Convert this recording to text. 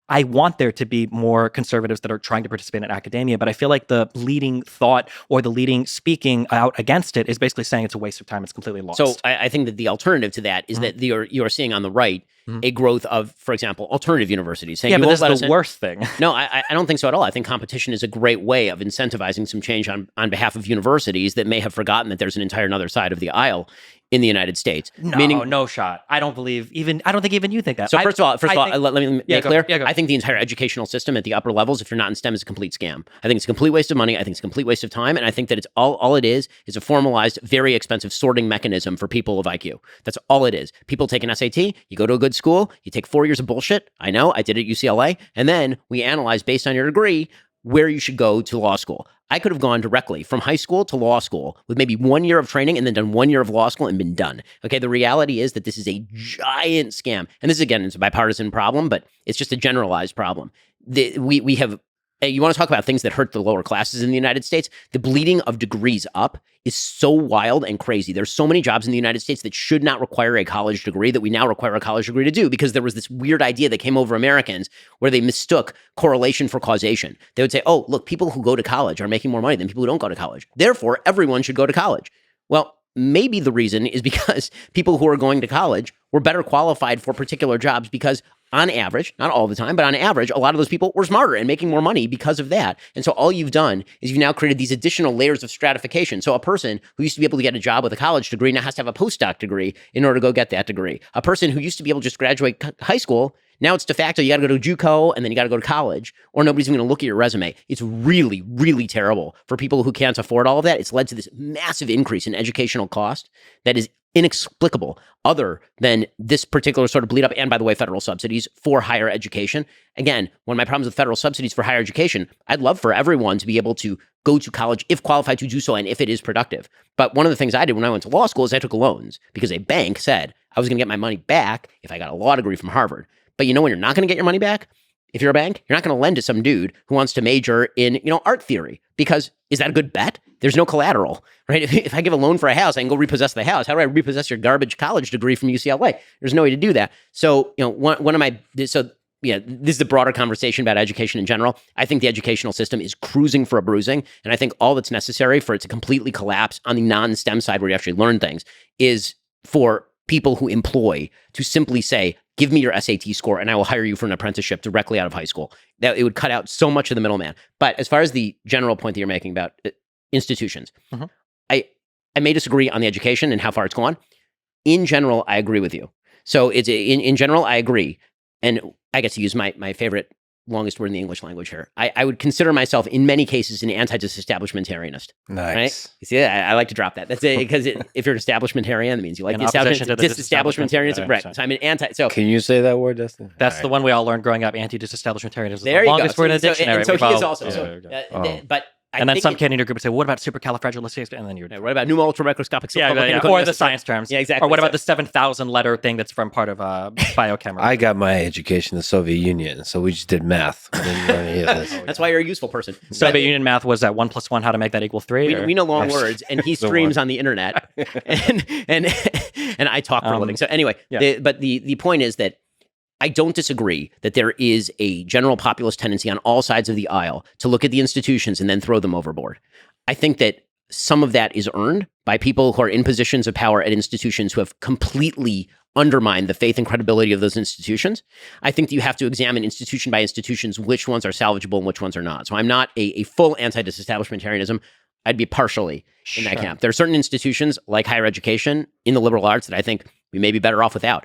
I want there to be more conservatives that are trying to participate in academia, but I feel like the leading thought or the leading speaking out against it is basically saying it's a waste of time. It's completely lost. So I think that the alternative to that is that you're seeing on the right a growth of, for example, alternative universities. Saying, yeah, but that's the worst thing. No, I don't think so at all. I think competition is a great way of incentivizing some change on behalf of universities that may have forgotten that there's an entire other side of the aisle in the United States. No shot. I don't think even you think that. So first of all, let me make clear. Go. I think the entire educational system at the upper levels, if you're not in STEM, is a complete scam. I think it's a complete waste of money. I think it's a complete waste of time. And I think that it's all it is a formalized, very expensive sorting mechanism for people of IQ. That's all it is. People take an SAT, you go to a good school, you take 4 years of bullshit. I know, I did it at UCLA. And then we analyze based on your degree where you should go to law school. I could have gone directly from high school to law school with maybe 1 year of training and then done 1 year of law school and been done. Okay, the reality is that this is a giant scam. And this, again, is a bipartisan problem, but it's just a generalized problem. We have, you want to talk about things that hurt the lower classes in the United States? The bleeding of degrees up is so wild and crazy. There's so many jobs in the United States that should not require a college degree that we now require a college degree to do, because there was this weird idea that came over Americans where they mistook correlation for causation. They would say, oh, look, people who go to college are making more money than people who don't go to college. Therefore, everyone should go to college. Well, maybe the reason is because people who are going to college were better qualified for particular jobs because on average, not all the time, but on average, a lot of those people were smarter and making more money because of that. And so all you've done is you've now created these additional layers of stratification. So a person who used to be able to get a job with a college degree now has to have a postdoc degree in order to go get that degree. A person who used to be able to just graduate high school, now it's de facto, you got to go to JUCO and then you got to go to college, or nobody's even going to look at your resume. It's really, really terrible for people who can't afford all of that. It's led to this massive increase in educational cost that is inexplicable, other than this particular sort of bleed up, and by the way, federal subsidies for higher education. Again, one of my problems with federal subsidies for higher education, I'd love for everyone to be able to go to college if qualified to do so and if it is productive. But one of the things I did when I went to law school is I took loans because a bank said I was going to get my money back if I got a law degree from Harvard. But you know when you're not going to get your money back? If you're a bank, you're not going to lend to some dude who wants to major in, art theory, because is that a good bet? There's no collateral, right? If I give a loan for a house, I can go repossess the house. How do I repossess your garbage college degree from UCLA? There's no way to do that. So, this is the broader conversation about education in general. I think the educational system is cruising for a bruising. And I think all that's necessary for it to completely collapse on the non-STEM side where you actually learn things is for people who employ to simply say, give me your SAT score and I will hire you for an apprenticeship directly out of high school. That it would cut out so much of the middleman. But as far as the general point that you're making about institutions, I may disagree on the education and how far it's gone. In general, I agree with you. So it's in general, I agree. And I get to use my favorite longest word in the English language here. I would consider myself in many cases an anti-disestablishmentarianist. Nice. Right? You see, I like to drop that. That's it, because if you're an establishmentarian, that means you like the disestablishmentarianism. Right. So I'm an anti. So can you say that word, Dustin? That's the one we all learned growing up. Anti-disestablishmentarianism is the longest word in the dictionary. So he is also. But and then some Canadian group would say, what about supercalifragilistic? And then you're... what about pneumal ultramicroscopic? Or the science terms. Yeah, exactly. Or what about the 7,000 letter thing that's from part of biochemistry? I got my education in the Soviet Union, so we just did math. That's why you're a useful person. Soviet Union math was that 1 + 1, how to make that equal 3? We know long words, and he streams on the internet, and I talk for a living. So anyway, but the point is that I don't disagree that there is a general populist tendency on all sides of the aisle to look at the institutions and then throw them overboard. I think that some of that is earned by people who are in positions of power at institutions who have completely undermined the faith and credibility of those institutions. I think that you have to examine institution by institutions which ones are salvageable and which ones are not. So I'm not a full anti-disestablishmentarianism. I'd be partially in that camp. There are certain institutions like higher education in the liberal arts that I think we may be better off without.